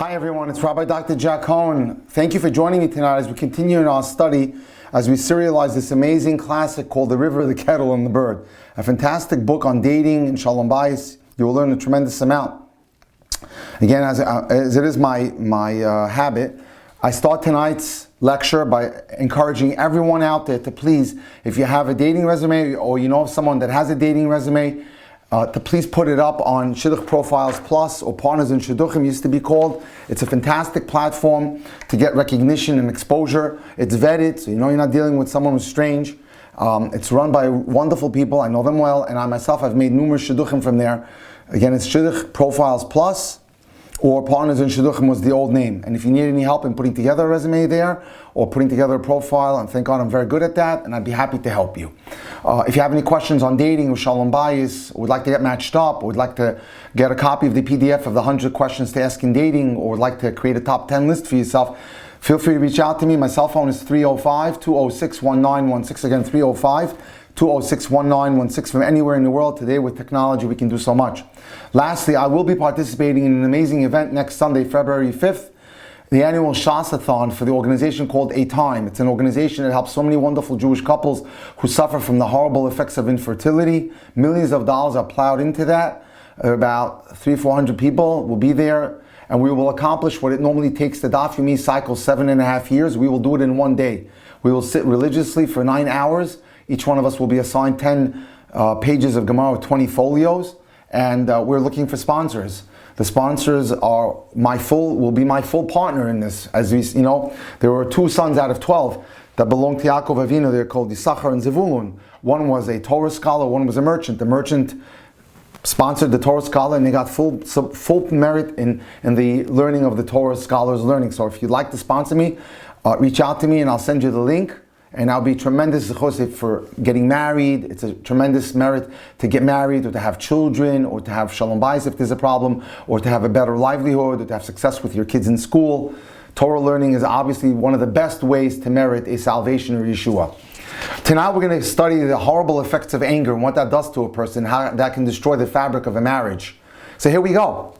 Hi everyone, it's Rabbi Dr. Cohen. Thank you for joining me tonight as we continue in our study, as we serialize this amazing classic called The River, the Kettle, and the Bird. A fantastic book on dating and shalom bayis. You will learn a tremendous amount. Again, as it is my habit, I start tonight's lecture by encouraging everyone out there to please, if you have a dating resume or you know of someone that has a dating resume, to please put it up on Shidduch Profiles Plus, or Partners in Shidduchim used to be called. It's a fantastic platform to get recognition and exposure. It's vetted, so you know you're not dealing with someone who's strange. It's run by wonderful people. I know them well, and I myself have made numerous Shidduchim from there. Again, it's Shidduch Profiles Plus, or Partners in Shidduchim was the old name. And if you need any help in putting together a resume there, or putting together a profile, and thank God I'm very good at that, and I'd be happy to help you. If you have any questions on dating or shalom bayis, or would like to get matched up, or would like to get a copy of the PDF of the 100 questions to ask in dating, or would like to create a top 10 list for yourself, feel free to reach out to me. My cell phone is 305-206-1916. Again, 305-206-1916. From anywhere in the world. Today with technology we can do so much. Lastly, I will be participating in an amazing event next Sunday, February 5th, the annual Shasathon for the organization called A Time. It's an organization that helps so many wonderful Jewish couples who suffer from the horrible effects of infertility. Millions of dollars are plowed into that. About 300-400 people will be there, and we will accomplish what it normally takes to daf yomi cycle 7.5 years. We will do it in one day. We will sit religiously for 9 hours. Each one of us will be assigned 10 pages of Gemara with 20 folios, and we're looking for sponsors. The sponsors will be my full partner in this. As we, there were 2 sons out of 12 that belonged to Yaakov Avinu. They're called Yisachar and Zevulun. One was a Torah scholar, one was a merchant. The merchant sponsored the Torah scholar, and they got full merit in the learning of the Torah scholar's learning. So if you'd like to sponsor me, reach out to me and I'll send you the link. And I'll be tremendous for getting married. It's a tremendous merit to get married, or to have children, or to have shalom bayis if there's a problem, or to have a better livelihood, or to have success with your kids in school. Torah learning is obviously one of the best ways to merit a salvation or Yeshua. Tonight we're going to study the horrible effects of anger and what that does to a person, how that can destroy the fabric of a marriage. So here we go.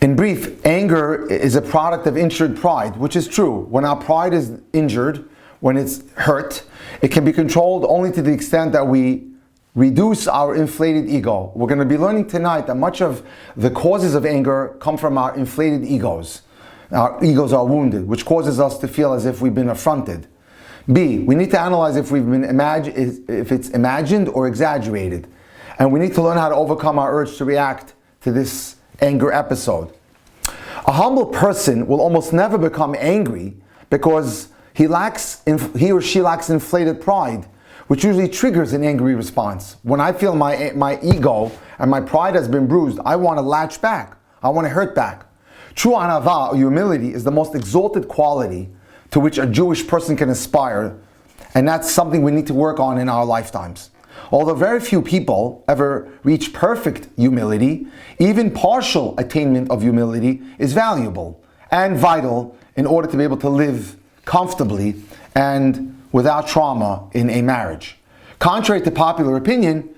In brief, anger is a product of injured pride, which is true. When our pride is injured, when it's hurt, it can be controlled only to the extent that we reduce our inflated ego. We're going to be learning tonight that much of the causes of anger come from our inflated egos. Our egos are wounded, which causes us to feel as if we've been affronted. B, we need to analyze if it's imagined or exaggerated. And we need to learn how to overcome our urge to react to this anger episode. A humble person will almost never become angry because he or she lacks inflated pride, which usually triggers an angry response. When I feel my ego and my pride has been bruised, I want to latch back. I want to hurt back. True anava, or humility, is the most exalted quality to which a Jewish person can aspire, and that's something we need to work on in our lifetimes. Although very few people ever reach perfect humility, even partial attainment of humility is valuable and vital in order to be able to live comfortably and without trauma in a marriage. Contrary to popular opinion,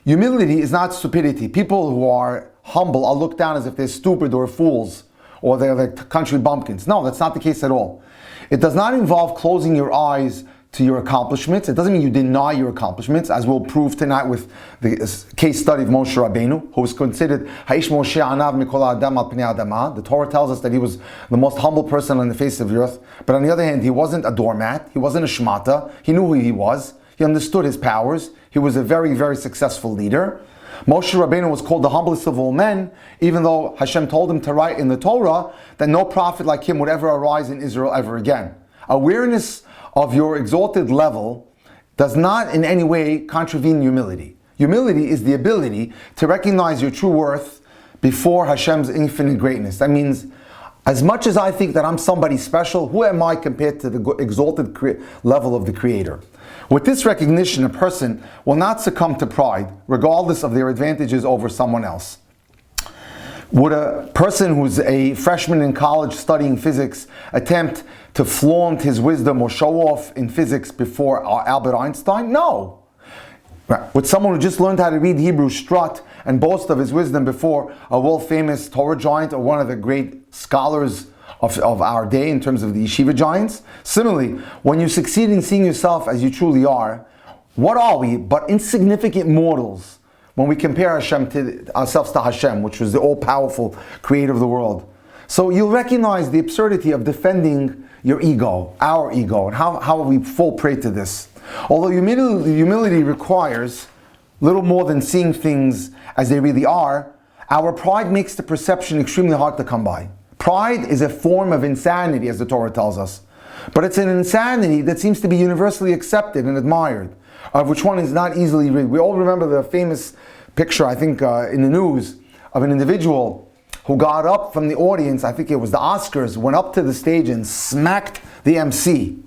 humility is not stupidity. People who are humble are looked down as if they're stupid or fools, or they're like country bumpkins. No, that's not the case at all. It does not involve closing your eyes to your accomplishments. It doesn't mean you deny your accomplishments, as we'll prove tonight with the case study of Moshe Rabbeinu, who was considered Haish Moshe Anav Mikol Adam Al Pnei Adama. The Torah tells us that he was the most humble person on the face of the earth. But on the other hand, he wasn't a doormat. He wasn't a shmata. He knew who he was. He understood his powers. He was a very, very successful leader. Moshe Rabbeinu was called the humblest of all men, even though Hashem told him to write in the Torah that no prophet like him would ever arise in Israel ever again. Awareness of your exalted level does not in any way contravene humility. Humility is the ability to recognize your true worth before Hashem's infinite greatness. That means, as much as I think that I'm somebody special, who am I compared to the exalted level of the Creator? With this recognition, a person will not succumb to pride, regardless of their advantages over someone else. Would a person who's a freshman in college studying physics attempt to flaunt his wisdom or show off in physics before Albert Einstein? No. Would someone who just learned how to read Hebrew strut and boast of his wisdom before a world-famous Torah giant or one of the great scholars of our day in terms of the yeshiva giants? Similarly, when you succeed in seeing yourself as you truly are, what are we but insignificant mortals when we compare ourselves to Hashem, which was the all-powerful creator of the world? So you'll recognize the absurdity of defending your ego, our ego, and how we fall prey to this. Although humility requires little more than seeing things as they really are, our pride makes the perception extremely hard to come by. Pride is a form of insanity, as the Torah tells us. But it's an insanity that seems to be universally accepted and admired, of which one is not easily rid. We all remember the famous picture, I think, in the news, of an individual who got up from the audience, I think it was the Oscars, went up to the stage and smacked the MC.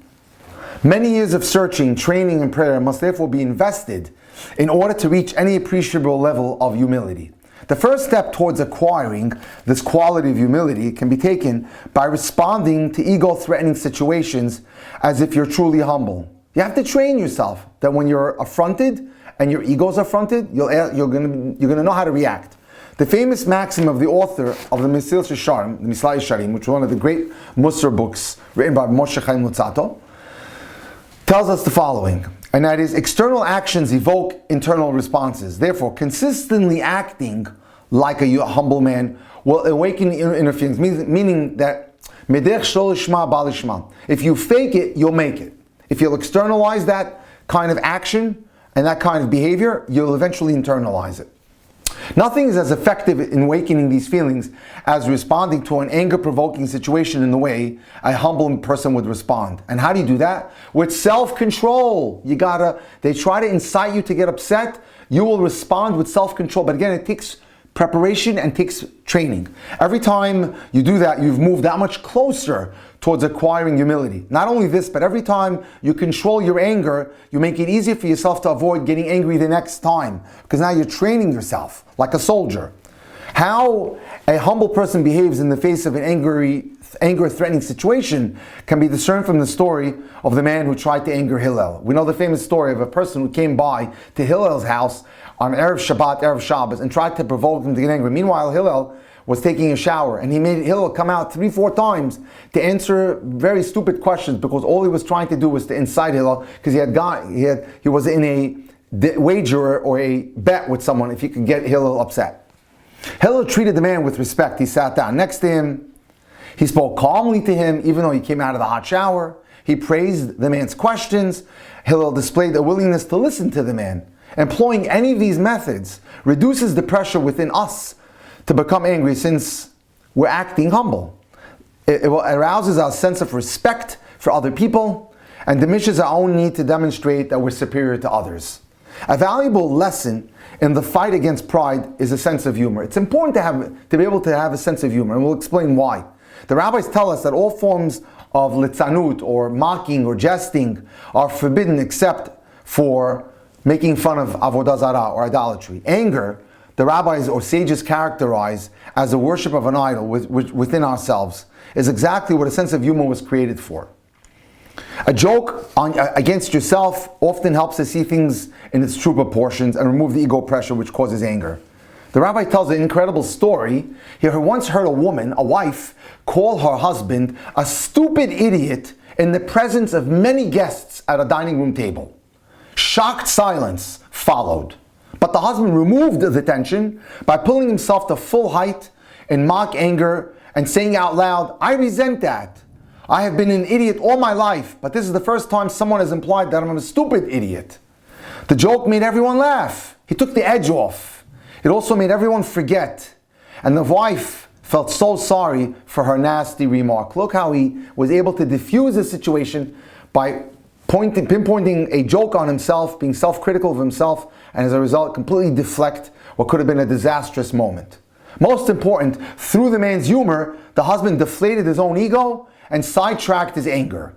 Many years of searching, training, and prayer must therefore be invested in order to reach any appreciable level of humility. The first step towards acquiring this quality of humility can be taken by responding to ego-threatening situations as if you're truly humble. You have to train yourself that when you're affronted and your ego is affronted, you're going to know how to react. The famous maxim of the author of the Mesilas Yesharim, which is one of the great Musar books written by Moshe Chaim Luzzatto, tells us the following, and that is, external actions evoke internal responses. Therefore, consistently acting like a humble man will awaken inner feelings, meaning that if you fake it, you'll make it. If you'll externalize that kind of action and that kind of behavior, you'll eventually internalize it. Nothing is as effective in awakening these feelings as responding to an anger-provoking situation in the way a humble person would respond. And how do you do that? With self-control. They try to incite you to get upset. You will respond with self-control. But again, it takes preparation and takes training. Every time you do that, you've moved that much closer towards acquiring humility. Not only this, but every time you control your anger, you make it easier for yourself to avoid getting angry the next time, because now you're training yourself like a soldier. How a humble person behaves in the face of an anger-threatening situation can be discerned from the story of the man who tried to anger Hillel. We know the famous story of a person who came by to Hillel's house on Erev Shabbat, Erev Shabbos, and tried to provoke him to get angry. Meanwhile, Hillel was taking a shower, and he made Hillel come out 3-4 times to answer very stupid questions, because all he was trying to do was to incite Hillel, because he was in a wager or a bet with someone if he could get Hillel upset. Hillel treated the man with respect. He sat down next to him. He spoke calmly to him, even though he came out of the hot shower. He praised the man's questions. Hillel displayed a willingness to listen to the man. Employing any of these methods reduces the pressure within us to become angry, since we're acting humble. It arouses our sense of respect for other people and diminishes our own need to demonstrate that we're superior to others. A valuable lesson in the fight against pride is a sense of humor. It's important to be able to have a sense of humor, and we'll explain why. The rabbis tell us that all forms of litzanut, or mocking or jesting, are forbidden except for making fun of avodah zarah or idolatry. Anger, the rabbis or sages characterize as the worship of an idol within ourselves, is exactly what a sense of humor was created for. A joke against yourself often helps to see things in its true proportions and remove the ego pressure which causes anger. The rabbi tells an incredible story. He once heard a woman, a wife, call her husband a stupid idiot in the presence of many guests at a dining room table. Shocked silence followed. But the husband removed the tension by pulling himself to full height in mock anger and saying out loud, "I resent that. I have been an idiot all my life, but this is the first time someone has implied that I'm a stupid idiot." The joke made everyone laugh. He took the edge off. It also made everyone forget. And the wife felt so sorry for her nasty remark. Look how he was able to diffuse the situation by pinpointing a joke on himself, being self-critical of himself, and as a result completely deflect what could have been a disastrous moment. Most important, through the man's humor, the husband deflated his own ego and sidetracked his anger.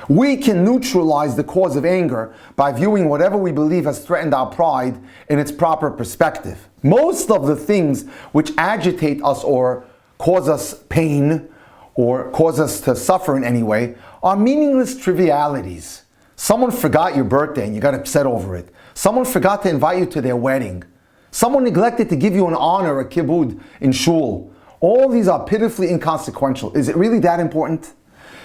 We can neutralize the cause of anger by viewing whatever we believe has threatened our pride in its proper perspective. Most of the things which agitate us or cause us pain or cause us to suffer in any way are meaningless trivialities. Someone forgot your birthday and you got upset over it. Someone forgot to invite you to their wedding. Someone neglected to give you an honor, a kibud in shul. All these are pitifully inconsequential. Is it really that important?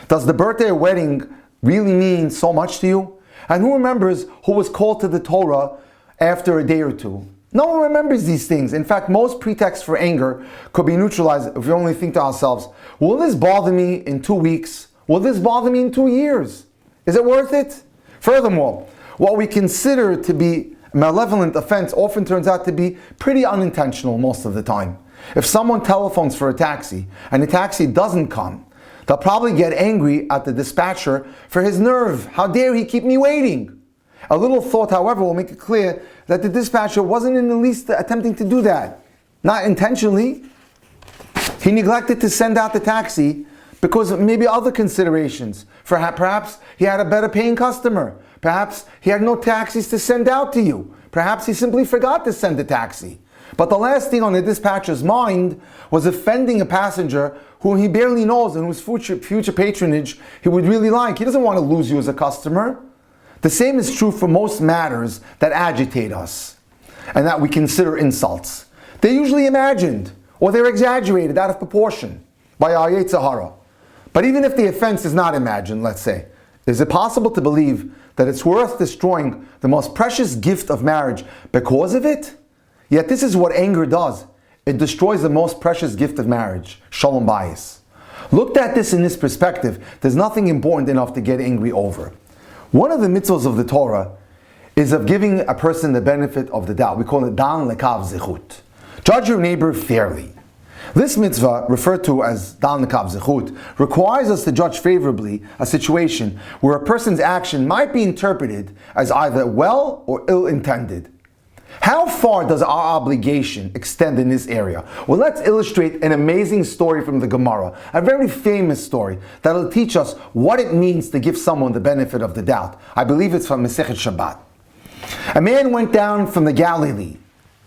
Does the birthday or wedding really mean so much to you? And who remembers who was called to the Torah after a day or two? No one remembers these things. In fact, most pretexts for anger could be neutralized if we only think to ourselves, will this bother me in 2 weeks? Will this bother me in 2 years? Is it worth it? Furthermore, what we consider to be a malevolent offense often turns out to be pretty unintentional most of the time. If someone telephones for a taxi and the taxi doesn't come, they'll probably get angry at the dispatcher for his nerve. How dare he keep me waiting? A little thought, however, will make it clear that the dispatcher wasn't in the least attempting to do that. Not intentionally. He neglected to send out the taxi because of maybe other considerations. Perhaps he had a better paying customer. Perhaps he had no taxis to send out to you. Perhaps he simply forgot to send the taxi. But the last thing on the dispatcher's mind was offending a passenger whom he barely knows and whose future patronage he would really like. He doesn't want to lose you as a customer. The same is true for most matters that agitate us and that we consider insults. They're usually imagined or they're exaggerated out of proportion by our Yetzer Hara. But even if the offense is not imagined, let's say, is it possible to believe that it's worth destroying the most precious gift of marriage because of it? Yet this is what anger does. It destroys the most precious gift of marriage, shalom bayis. Looked at this in this perspective, there's nothing important enough to get angry over. One of the mitzvahs of the Torah is of giving a person the benefit of the doubt. We call it dan lekav zechut. Judge your neighbor fairly. This mitzvah, referred to as dan lekav zechut, requires us to judge favorably a situation where a person's action might be interpreted as either well or ill-intended. How far does our obligation extend in this area? Well, let's illustrate an amazing story from the Gemara, a very famous story that'll teach us what it means to give someone the benefit of the doubt. I believe it's from Masechet Shabbat. A man went down from the Galilee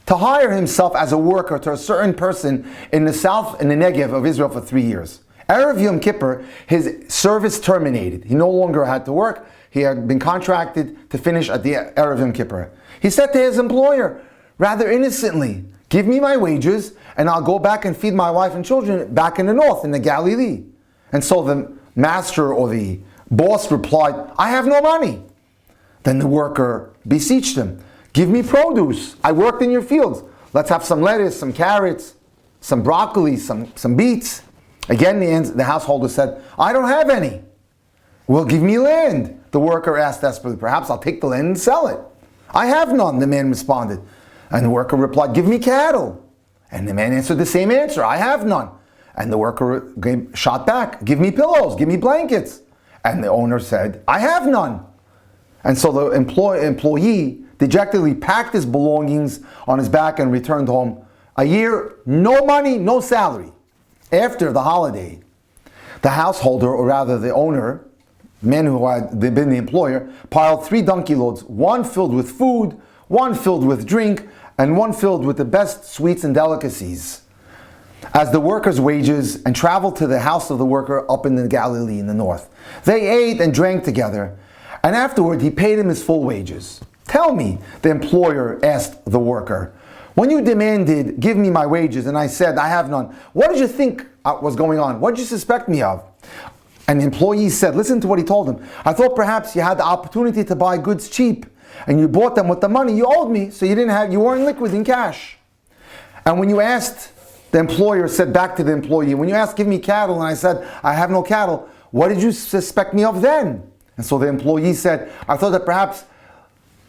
to hire himself as a worker to a certain person in the south, in the Negev of Israel for 3 years. Erev Yom Kippur, his service terminated. He no longer had to work. He had been contracted to finish at the Erev Yom Kippur. He said to his employer, rather innocently, give me my wages and I'll go back and feed my wife and children back in the north, in the Galilee. And so the master or the boss replied, I have no money. Then the worker beseeched him, give me produce. I worked in your fields. Let's have some lettuce, some carrots, some broccoli, some beets. Again, the householder said, I don't have any. Well, give me land. The worker asked desperately, perhaps I'll take the land and sell it. I have none, the man responded. And the worker replied, give me cattle. And the man answered the same answer, I have none. And the worker shot back, give me pillows, give me blankets. And the owner said, I have none. And so the employee dejectedly packed his belongings on his back and returned home. A year, no money, no salary. After the holiday, the householder, or rather the owner, men who had been the employer, piled 3 donkey loads, one filled with food, one filled with drink, and one filled with the best sweets and delicacies, as the worker's wages, and traveled to the house of the worker up in the Galilee in the north. They ate and drank together, and afterward he paid him his full wages. Tell me, the employer asked the worker, when you demanded, give me my wages, and I said, I have none, what did you think was going on? What did you suspect me of? And the employee said, listen to what he told him. I thought perhaps you had the opportunity to buy goods cheap, and you bought them with the money you owed me, so you weren't liquid in cash. And when you asked, the employer said back to the employee, when you asked, give me cattle, and I said, I have no cattle, what did you suspect me of then? And so the employee said, I thought that perhaps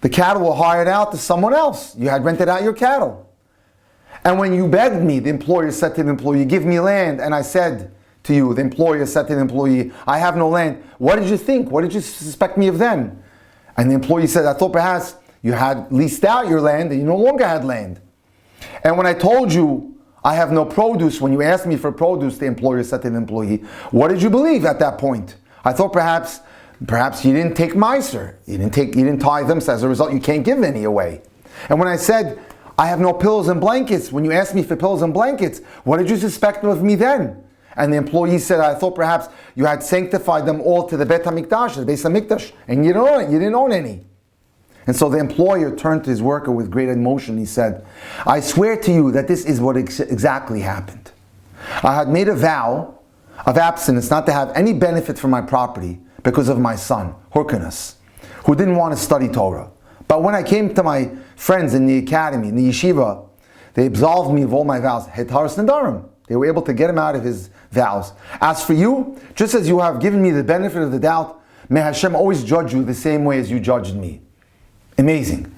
the cattle were hired out to someone else. You had rented out your cattle. And when you begged me, the employer said to the employee, give me land, and I said to you, the employer said to the employee, I have no land. What did you think? What did you suspect me of then? And the employee said, I thought perhaps you had leased out your land and you no longer had land. And when I told you I have no produce, when you asked me for produce, the employer said to the employee, what did you believe at that point? I thought perhaps you didn't take miser. You didn't tithe them, so as a result you can't give any away. And when I said, I have no pillows and blankets, when you asked me for pillows and blankets, what did you suspect of me then? And the employee said, I thought perhaps you had sanctified them all to the Bet HaMikdash, the Beis HaMikdash, and you didn't own any. And so the employer turned to his worker with great emotion. He said, I swear to you that this is what exactly happened. I had made a vow of abstinence not to have any benefit from my property because of my son, Hyrcanus, who didn't want to study Torah. But when I came to my friends in the academy, in the yeshiva, they absolved me of all my vows. Hetaris Nadarim. They were able to get him out of his vows. As for you, just as you have given me the benefit of the doubt, may Hashem always judge you the same way as you judged me. Amazing.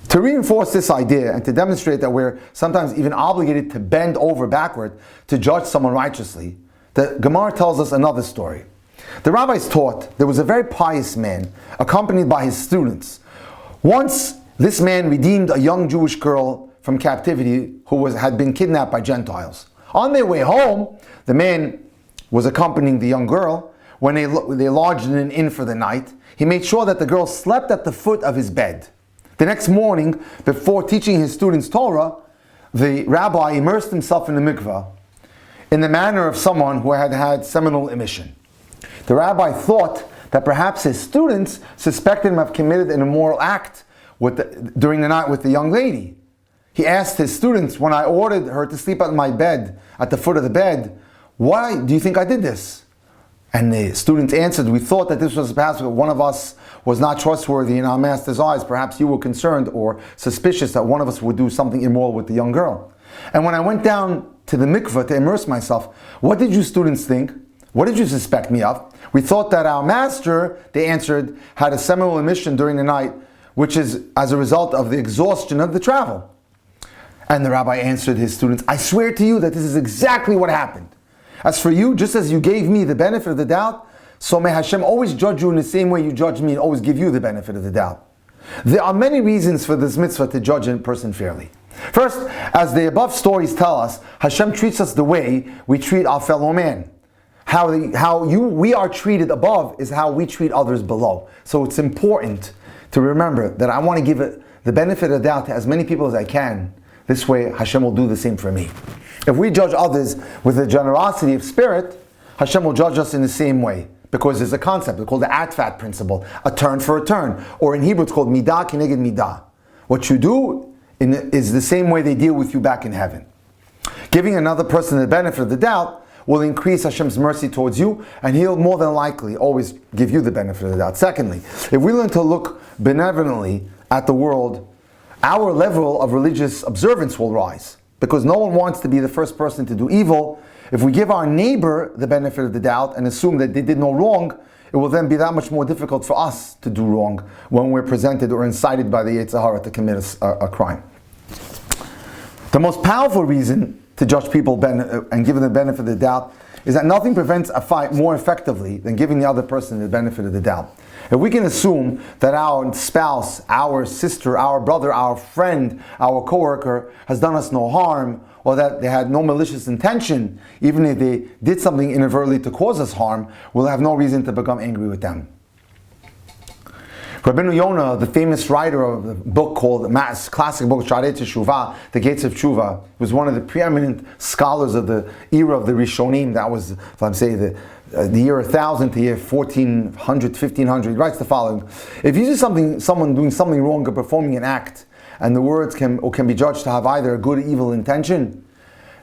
To reinforce this idea and to demonstrate that we're sometimes even obligated to bend over backward to judge someone righteously, the Gemara tells us another story. The rabbis taught there was a very pious man accompanied by his students. Once, this man redeemed a young Jewish girl from captivity who had been kidnapped by Gentiles. On their way home, the man was accompanying the young girl. When they lodged in an inn for the night, he made sure that the girl slept at the foot of his bed. The next morning, before teaching his students Torah, the rabbi immersed himself in the mikveh in the manner of someone who had had seminal emission. The rabbi thought that perhaps his students suspected him of committed an immoral act during the night with the young lady. He asked his students, when I ordered her to sleep at my bed, at the foot of the bed, why do you think I did this? And the students answered, we thought that this was perhaps one of us was not trustworthy in our master's eyes. Perhaps you were concerned or suspicious that one of us would do something immoral with the young girl. And when I went down to the mikveh to immerse myself, what did you students think? What did you suspect me of? We thought that our master, they answered, had a seminal emission during the night, which is as a result of the exhaustion of the travel. And the rabbi answered his students, I swear to you that this is exactly what happened. As for you, just as you gave me the benefit of the doubt, so may Hashem always judge you in the same way you judge me and always give you the benefit of the doubt. There are many reasons for this mitzvah to judge a person fairly. First, as the above stories tell us, Hashem treats us the way we treat our fellow man. We are treated above is how we treat others below. So it's important to remember that I want to give it the benefit of the doubt to as many people as I can. This way Hashem will do the same for me. If we judge others with a generosity of spirit, Hashem will judge us in the same way. Because there's a concept, it's called the atfat principle, a turn for a turn. Or in Hebrew it's called midah kineged midah. What you do is the same way they deal with you back in heaven. Giving another person the benefit of the doubt will increase Hashem's mercy towards you, and He'll more than likely always give you the benefit of the doubt. Secondly, if we learn to look benevolently at the world, our level of religious observance will rise. Because no one wants to be the first person to do evil. If we give our neighbor the benefit of the doubt and assume that they did no wrong, it will then be that much more difficult for us to do wrong when we're presented or incited by the Yetzer Hara to commit a crime. The most powerful reason to judge people and give them the benefit of the doubt is that nothing prevents a fight more effectively than giving the other person the benefit of the doubt. If we can assume that our spouse, our sister, our brother, our friend, our coworker has done us no harm, or that they had no malicious intention, even if they did something inadvertently to cause us harm, we'll have no reason to become angry with them. Rabbi Yonah, the famous writer of the book called classic book Sharei Teshuvah, The Gates of Teshuvah, was one of the preeminent scholars of the era of the Rishonim. That was, if I'm saying the year 1000 to year 1400, 1500. He writes the following: if you see someone doing something wrong or performing an act, and the words can be judged to have either a good or evil intention,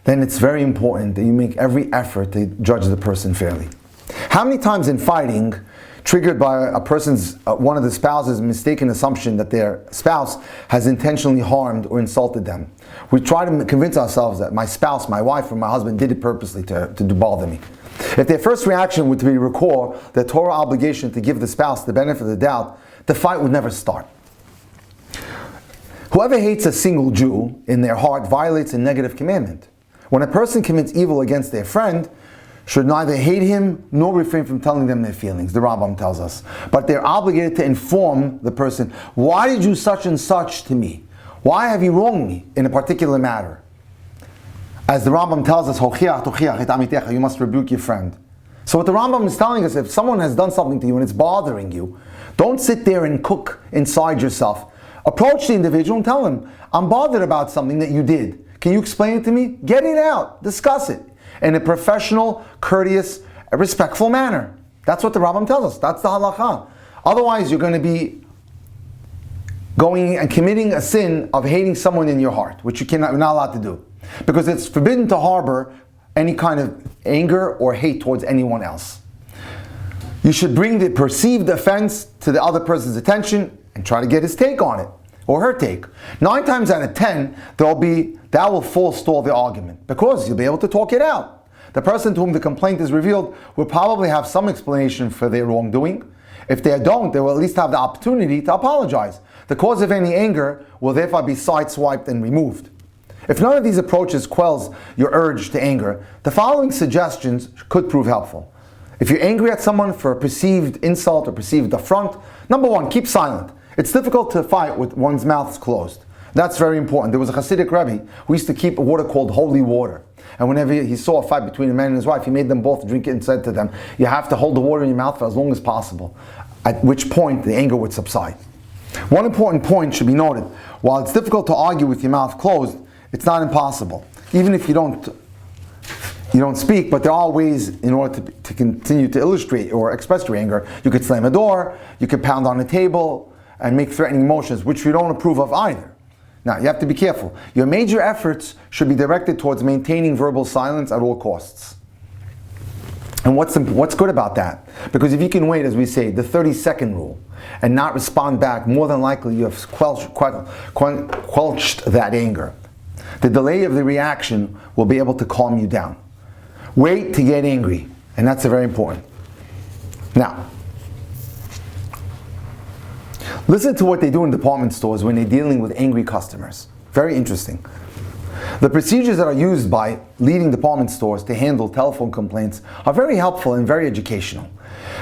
then it's very important that you make every effort to judge the person fairly. How many times in fighting, triggered by a person's, one of the spouses' mistaken assumption that their spouse has intentionally harmed or insulted them, we try to convince ourselves that my spouse, my wife, or my husband did it purposely to bother me. If their first reaction would be to recall the Torah obligation to give the spouse the benefit of the doubt, the fight would never start. Whoever hates a single Jew in their heart violates a negative commandment. When a person commits evil against their friend, should neither hate him nor refrain from telling them their feelings, the Rambam tells us. But they're obligated to inform the person, why did you such and such to me? Why have you wronged me in a particular matter? As the Rambam tells us, you must rebuke your friend. So what the Rambam is telling us, if someone has done something to you and it's bothering you, don't sit there and cook inside yourself. Approach the individual and tell him, I'm bothered about something that you did. Can you explain it to me? Get it out. Discuss it in a professional, courteous, respectful manner. That's what the Rambam tells us. That's the halakha. Otherwise, you're going to be going and committing a sin of hating someone in your heart, which you're not allowed to do. Because it's forbidden to harbor any kind of anger or hate towards anyone else. You should bring the perceived offense to the other person's attention and try to get his take on it, or her take. 9 times out of 10, that will forestall the argument, because you'll be able to talk it out. The person to whom the complaint is revealed will probably have some explanation for their wrongdoing. If they don't, they will at least have the opportunity to apologize. The cause of any anger will therefore be sideswiped and removed. If none of these approaches quells your urge to anger, the following suggestions could prove helpful. If you're angry at someone for a perceived insult or perceived affront, number 1, keep silent. It's difficult to fight with one's mouth closed. That's very important. There was a Hasidic Rabbi who used to keep a water called holy water. And whenever he saw a fight between a man and his wife, he made them both drink it and said to them, you have to hold the water in your mouth for as long as possible, at which point the anger would subside. One important point should be noted. While it's difficult to argue with your mouth closed, it's not impossible. Even if you don't speak, but there are ways in order to continue to illustrate or express your anger. You could slam a door, you could pound on a table, and make threatening motions, which we don't approve of either. Now, you have to be careful. Your major efforts should be directed towards maintaining verbal silence at all costs. And what's good about that? Because if you can wait, as we say, the 30-second rule, and not respond back, more than likely you have quelched that anger. The delay of the reaction will be able to calm you down. Wait to get angry, and that's very important. Now, listen to what they do in department stores when they're dealing with angry customers. Very interesting. The procedures that are used by leading department stores to handle telephone complaints are very helpful and very educational.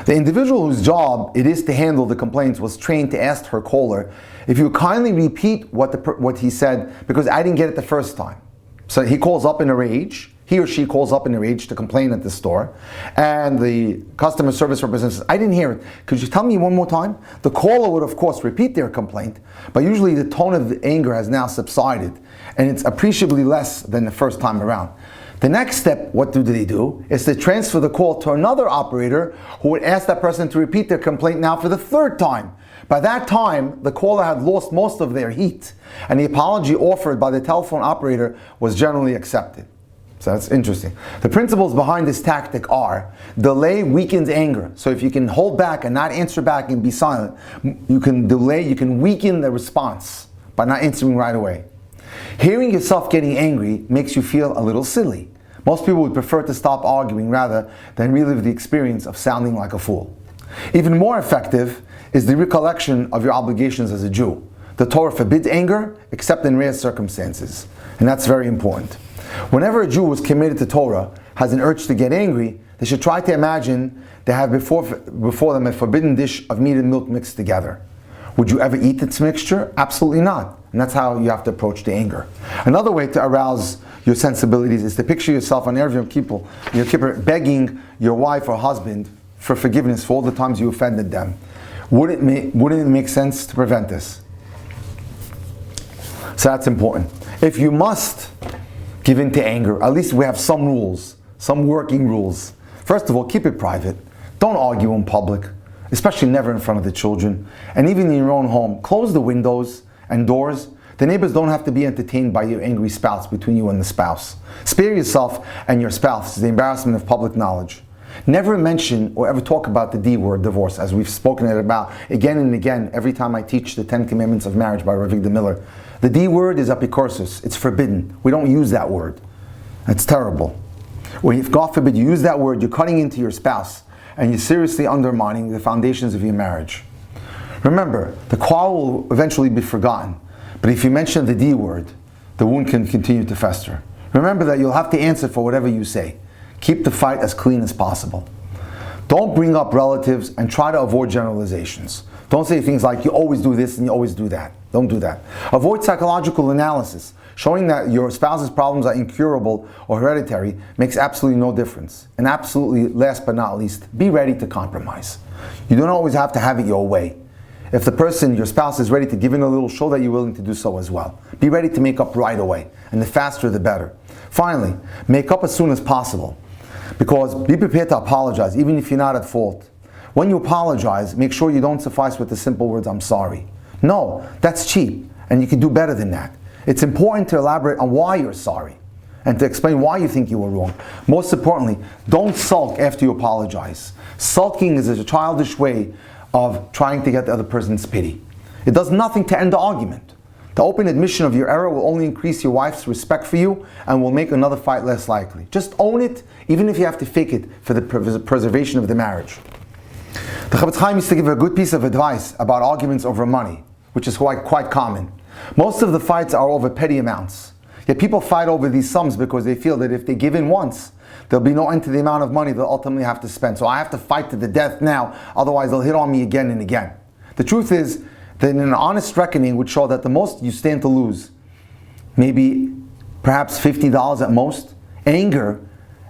The individual whose job it is to handle the complaints was trained to ask her caller, if you kindly repeat what he said, because I didn't get it the first time. So he calls up in a rage. He or she calls up in a rage to complain at the store, and the customer service representative says, I didn't hear it. Could you tell me one more time? The caller would, of course, repeat their complaint, but usually the tone of the anger has now subsided, and it's appreciably less than the first time around. The next step, what do they do, is to transfer the call to another operator who would ask that person to repeat their complaint now for the 3rd time. By that time, the caller had lost most of their heat, and the apology offered by the telephone operator was generally accepted. So that's interesting. The principles behind this tactic are: delay weakens anger. So if you can hold back and not answer back and be silent, you can weaken the response by not answering right away. Hearing yourself getting angry makes you feel a little silly. Most people would prefer to stop arguing rather than relive the experience of sounding like a fool. Even more effective is the recollection of your obligations as a Jew. The Torah forbids anger except in rare circumstances, and that's very important. Whenever a Jew was committed to Torah, has an urge to get angry, they should try to imagine they have before them a forbidden dish of meat and milk mixed together. Would you ever eat this mixture? Absolutely not. And that's how you have to approach the anger. Another way to arouse your sensibilities is to picture yourself on Erev Yom Kippur begging your wife or husband for forgiveness for all the times you offended them. Wouldn't it make sense to prevent this? So that's important. If you must give in to anger, at least we have some rules, some working rules. First of all, keep it private. Don't argue in public, especially never in front of the children. And even in your own home, close the windows and doors. The neighbors don't have to be entertained by your angry spouse between you and the spouse. Spare yourself and your spouse the embarrassment of public knowledge. Never mention or ever talk about the D word, divorce, as we've spoken about again and again every time I teach the 10 Commandments of Marriage by Rabbi Miller. The D word is apikorsus. It's forbidden. We don't use that word. That's terrible. When if God forbid you use that word, you're cutting into your spouse and you're seriously undermining the foundations of your marriage. Remember, the quarrel will eventually be forgotten, but if you mention the D word, the wound can continue to fester. Remember that you'll have to answer for whatever you say. Keep the fight as clean as possible. Don't bring up relatives and try to avoid generalizations. Don't say things like, you always do this and you always do that. Don't do that. Avoid psychological analysis. Showing that your spouse's problems are incurable or hereditary makes absolutely no difference. And absolutely, last but not least, be ready to compromise. You don't always have to have it your way. If the person, your spouse, is ready to give in a little, show that you're willing to do so as well. Be ready to make up right away. And the faster, the better. Finally, make up as soon as possible. Because be prepared to apologize, even if you're not at fault. When you apologize, make sure you don't suffice with the simple words, I'm sorry. No, that's cheap, and you can do better than that. It's important to elaborate on why you're sorry and to explain why you think you were wrong. Most importantly, don't sulk after you apologize. Sulking is a childish way of trying to get the other person's pity. It does nothing to end the argument. The open admission of your error will only increase your wife's respect for you and will make another fight less likely. Just own it, even if you have to fake it for the preservation of the marriage. The Chofetz Chaim used to give a good piece of advice about arguments over money, which is quite common. Most of the fights are over petty amounts. Yet people fight over these sums because they feel that if they give in once, there'll be no end to the amount of money they'll ultimately have to spend. So I have to fight to the death now, otherwise they'll hit on me again and again. The truth is that an honest reckoning would show that the most you stand to lose, maybe perhaps $50 at most. Anger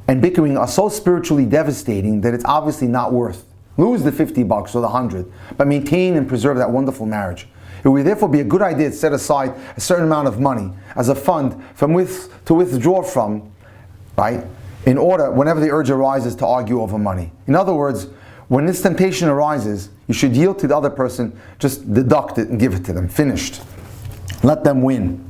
and bickering are so spiritually devastating that it's obviously not worth. Lose the $50 or the 100, but maintain and preserve that wonderful marriage. It would therefore be a good idea to set aside a certain amount of money as a fund to withdraw from, right? In order, whenever the urge arises to argue over money. In other words, when this temptation arises, you should yield to the other person, just deduct it and give it to them. Finished. Let them win.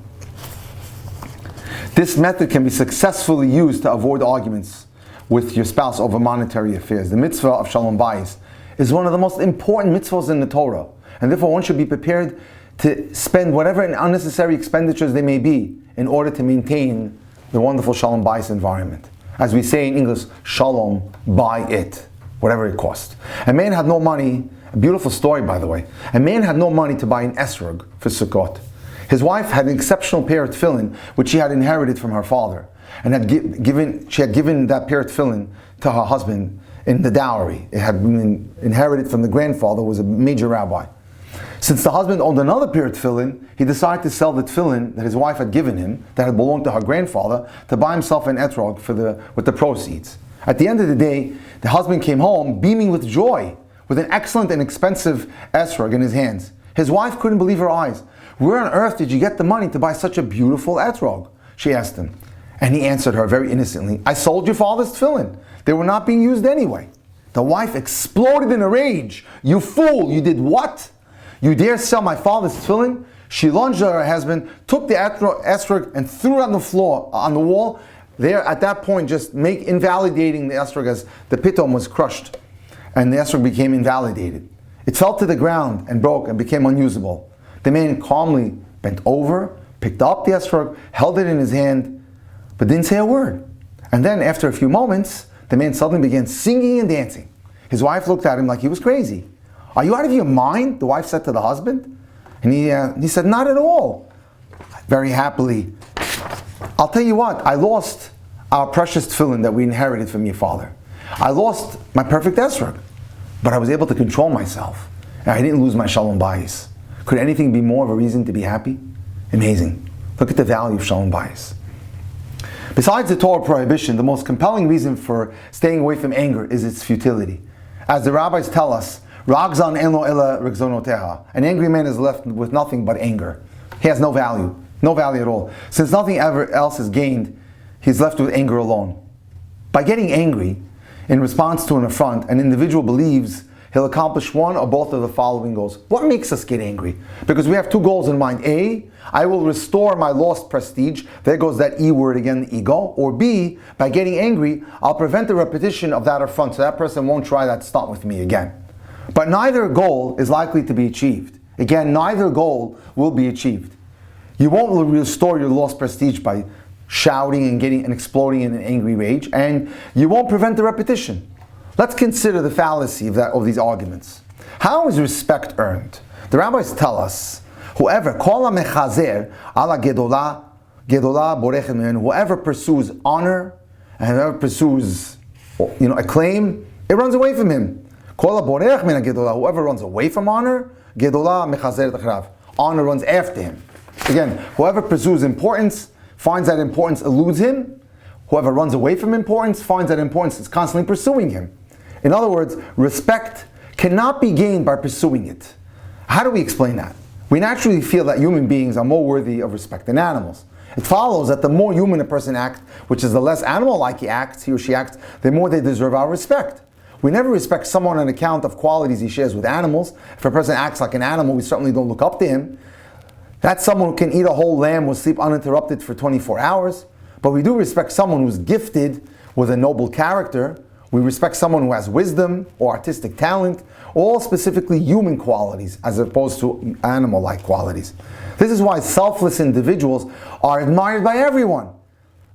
This method can be successfully used to avoid arguments with your spouse over monetary affairs. The mitzvah of Shalom Bayis is one of the most important mitzvahs in the Torah, and therefore one should be prepared to spend whatever unnecessary expenditures they may be in order to maintain the wonderful Shalom Bayis environment. As we say in English, Shalom, buy it, whatever it costs. A man had no money, a beautiful story by the way, a man had no money to buy an esrog for Sukkot. His wife had an exceptional pair of tefillin, which she had inherited from her father, and she had given that pair of tefillin to her husband in the dowry. It had been inherited from the grandfather, who was a major rabbi. Since the husband owned another pair of tefillin, he decided to sell the tefillin that his wife had given him, that had belonged to her grandfather, to buy himself an etrog with the proceeds. At the end of the day, the husband came home beaming with joy, with an excellent and expensive esrog in his hands. His wife couldn't believe her eyes. "Where on earth did you get the money to buy such a beautiful etrog?" she asked him. And he answered her very innocently, "I sold your father's tefillin. They were not being used anyway." The wife exploded in a rage. "You fool, you did what? You dare sell my father's tefillin?" She lunged at her husband, took the esrog and threw it on the floor, on the wall. There, at that point, just invalidating the esrog as the pitom was crushed, and the esrog became invalidated. It fell to the ground and broke and became unusable. The man calmly bent over, picked up the esrog, held it in his hand, but didn't say a word. And then, after a few moments, the man suddenly began singing and dancing. His wife looked at him like he was crazy. "Are you out of your mind?" the wife said to the husband. And he said, "Not at all." Very happily, "I'll tell you what, I lost our precious tefillin that we inherited from your father. I lost my perfect esrog, but I was able to control myself. And I didn't lose my Shalom Bayis." Could anything be more of a reason to be happy? Amazing. Look at the value of Shalom Bayis. Besides the Torah prohibition, the most compelling reason for staying away from anger is its futility. As the rabbis tell us, Ragzan en lo ela regzonoteha. An angry man is left with nothing but anger. He has no value at all. Since nothing ever else is gained, he's left with anger alone. By getting angry in response to an affront, an individual believes he'll accomplish one or both of the following goals. What makes us get angry? Because we have two goals in mind. A, I will restore my lost prestige. There goes that E word again, the ego. Or B, by getting angry, I'll prevent the repetition of that affront so that person won't try that stunt with me again. But neither goal is likely to be achieved. Again, neither goal will be achieved. You won't restore your lost prestige by shouting and exploding in an angry rage, and you won't prevent the repetition. Let's consider the fallacy of these arguments. How is respect earned? The rabbis tell us, whoever pursues honor and whoever pursues acclaim, it runs away from him. Whoever runs away from honor, honor runs after him. Again, whoever pursues importance finds that importance eludes him. Whoever runs away from importance finds that importance is constantly pursuing him. In other words, respect cannot be gained by pursuing it. How do we explain that? We naturally feel that human beings are more worthy of respect than animals. It follows that the more human a person acts, which is the less animal-like he or she acts, the more they deserve our respect. We never respect someone on account of qualities he shares with animals. If a person acts like an animal, we certainly don't look up to him. That's someone who can eat a whole lamb, will sleep uninterrupted for 24 hours. But we do respect someone who's gifted with a noble character. We respect someone who has wisdom or artistic talent, all specifically human qualities as opposed to animal-like qualities. This is why selfless individuals are admired by everyone.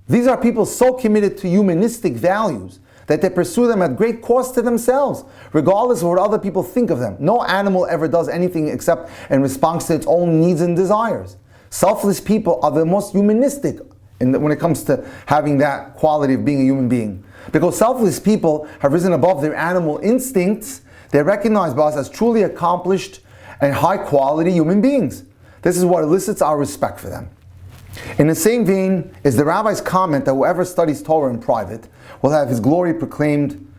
These are people so committed to humanistic values that they pursue them at great cost to themselves, regardless of what other people think of them. No animal ever does anything except in response to its own needs and desires. Selfless people are the most humanistic when it comes to having that quality of being a human being. Because selfless people have risen above their animal instincts, they're recognized by us as truly accomplished and high-quality human beings. This is what elicits our respect for them. In the same vein is the rabbi's comment that whoever studies Torah in private will have his glory proclaimed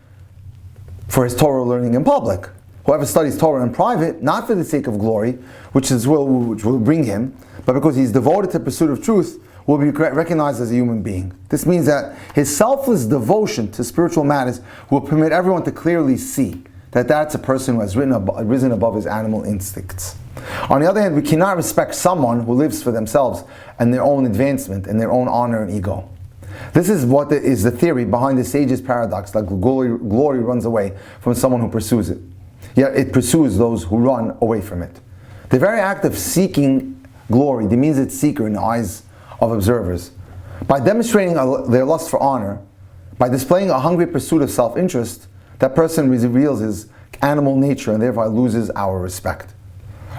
for his Torah learning in public. Whoever studies Torah in private, not for the sake of glory, which will bring him, but because he's devoted to the pursuit of truth, will be recognized as a human being. This means that his selfless devotion to spiritual matters will permit everyone to clearly see that that's a person who has risen above his animal instincts. On the other hand, we cannot respect someone who lives for themselves and their own advancement and their own honor and ego. This is what is the theory behind the sage's paradox, that glory runs away from someone who pursues it. Yet it pursues those who run away from it. The very act of seeking glory demeans its seeker in the eyes of observers. By demonstrating their lust for honor, by displaying a hungry pursuit of self-interest, that person reveals his animal nature and thereby loses our respect.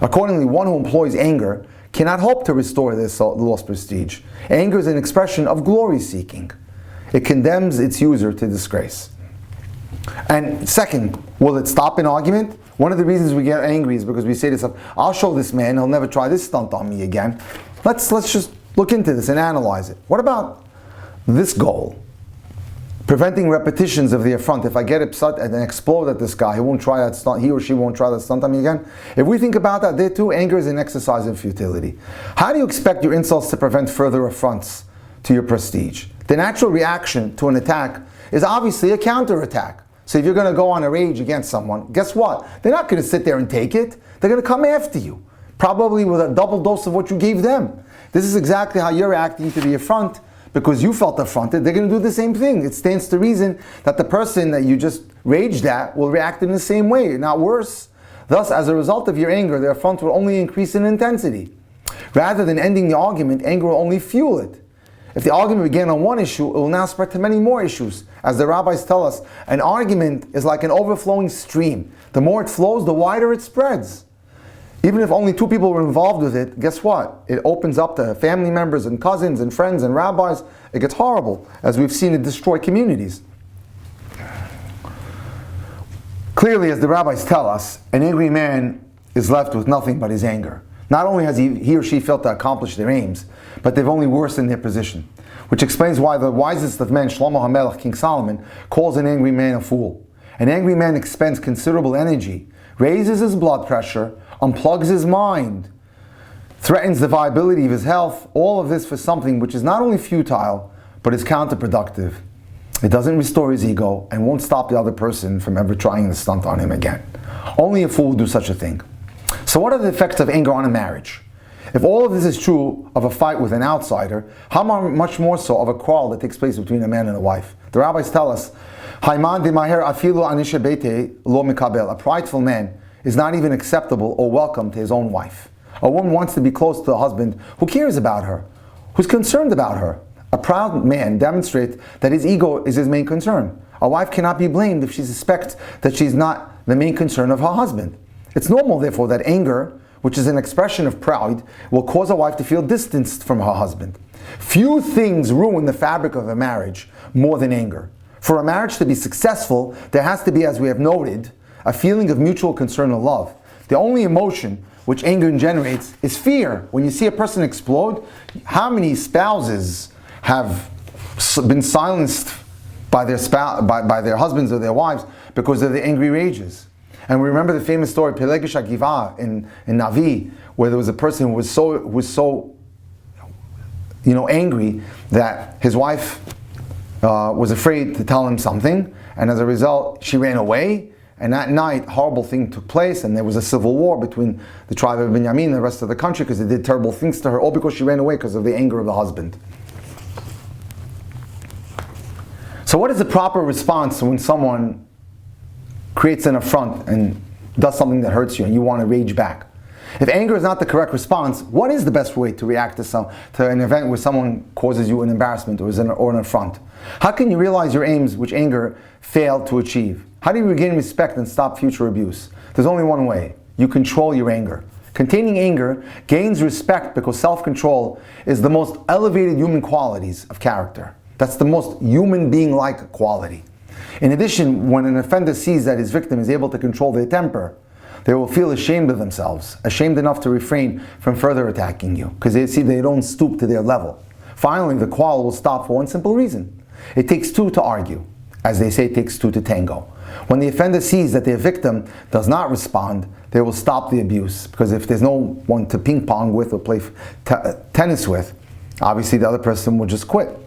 Accordingly, one who employs anger cannot hope to restore their lost prestige. Anger is an expression of glory-seeking. It condemns its user to disgrace. And second, will it stop an argument? One of the reasons we get angry is because we say to ourselves, I'll show this man, he'll never try this stunt on me again. Let's just look into this and analyze it. What about this goal? Preventing repetitions of the affront. If I get upset and then explode at this guy, he or she won't try that stunt on me again. If we think about that, there too, anger is an exercise in futility. How do you expect your insults to prevent further affronts to your prestige? The natural reaction to an attack is obviously a counterattack. So if you're going to go on a rage against someone, guess what? They're not going to sit there and take it. They're going to come after you, probably with a double dose of what you gave them. This is exactly how you're reacting to the affront. Because you felt affronted, they're going to do the same thing. It stands to reason that the person that you just raged at will react in the same way, not worse. Thus, as a result of your anger, the affront will only increase in intensity. Rather than ending the argument, anger will only fuel it. If the argument began on one issue, it will now spread to many more issues. As the rabbis tell us, an argument is like an overflowing stream. The more it flows, the wider it spreads. Even if only two people were involved with it, guess what? It opens up to family members and cousins and friends and rabbis. It gets horrible, as we've seen it destroy communities. Clearly, as the rabbis tell us, an angry man is left with nothing but his anger. Not only has he or she failed to accomplish their aims, but they've only worsened their position. Which explains why the wisest of men, Shlomo HaMelech, King Solomon, calls an angry man a fool. An angry man expends considerable energy, raises his blood pressure, unplugs his mind, threatens the viability of his health, all of this for something which is not only futile, but is counterproductive. It doesn't restore his ego and won't stop the other person from ever trying the stunt on him again. Only a fool would do such a thing. So what are the effects of anger on a marriage? If all of this is true of a fight with an outsider, how much more so of a quarrel that takes place between a man and a wife? The rabbis tell us, a prideful man is not even acceptable or welcome to his own wife. A woman wants to be close to a husband who cares about her, who's concerned about her. A proud man demonstrates that his ego is his main concern. A wife cannot be blamed if she suspects that she's not the main concern of her husband. It's normal, therefore, that anger, which is an expression of pride, will cause a wife to feel distanced from her husband. Few things ruin the fabric of a marriage more than anger. For a marriage to be successful, there has to be, as we have noted, a feeling of mutual concern and love. The only emotion which anger generates is fear. When you see a person explode, how many spouses have been silenced by their husbands or their wives because of the angry rages? And we remember the famous story, Pelegish HaGivah in Navi, where there was a person who was so angry that his wife was afraid to tell him something, and as a result, she ran away. And that night, horrible thing took place, and there was a civil war between the tribe of Benjamin and the rest of the country because they did terrible things to her, all because she ran away because of the anger of the husband. So what is the proper response when someone creates an affront and does something that hurts you and you want to rage back? If anger is not the correct response, what is the best way to react to an event where someone causes you an embarrassment or an affront? How can you realize your aims which anger failed to achieve? How do you regain respect and stop future abuse? There's only one way. You control your anger. Containing anger gains respect because self-control is the most elevated human qualities of character. That's the most human being-like quality. In addition, when an offender sees that his victim is able to control their temper, they will feel ashamed of themselves, ashamed enough to refrain from further attacking you, because they see they don't stoop to their level. Finally, the quarrel will stop for one simple reason. It takes two to argue. As they say, it takes two to tango. When the offender sees that their victim does not respond, they will stop the abuse, because if there's no one to ping pong with or play tennis with, obviously the other person will just quit.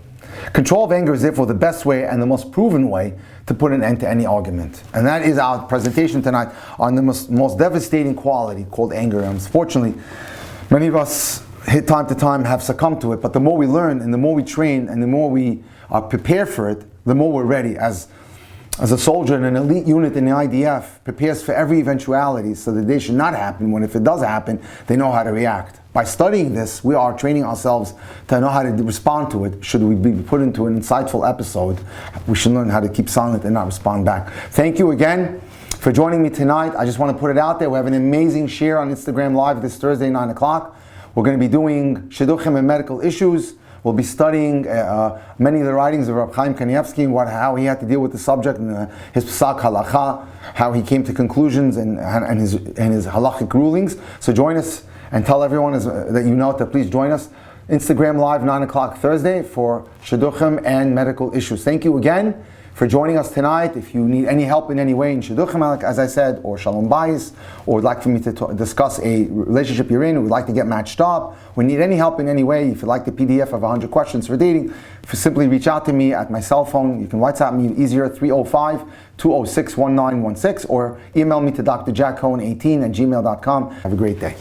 Control of anger is therefore the best way and the most proven way to put an end to any argument. And that is our presentation tonight on the most devastating quality called anger. And unfortunately, many of us time to time have succumbed to it, but the more we learn and the more we train and the more we prepare for it, the more we're ready. As a soldier in an elite unit in the IDF prepares for every eventuality so that they should not happen, when if it does happen, they know how to react. By studying this, we are training ourselves to know how to respond to it. Should we be put into an insightful episode, we should learn how to keep silent and not respond back. Thank you again for joining me tonight. I just want to put it out there. We have an amazing share on Instagram Live this Thursday, 9 o'clock. We're going to be doing shidduchim and medical issues. We'll be studying many of the writings of Rabbi Chaim Kanievsky, how he had to deal with the subject, and his Psak Halacha, how he came to conclusions and his halachic rulings. So join us and tell everyone that you know to please join us. Instagram Live, 9 o'clock Thursday for shidduchim and medical issues. Thank you again for joining us tonight. If you need any help in any way in shidduchim, as I said, or shalom bayis, or would like for me to discuss a relationship you're in, or would like to get matched up, or need any help in any way, if you'd like the PDF of 100 questions for dating, simply reach out to me at my cell phone. You can WhatsApp me easier, 305-206-1916, or email me to drjackcohen18@gmail.com. Have a great day.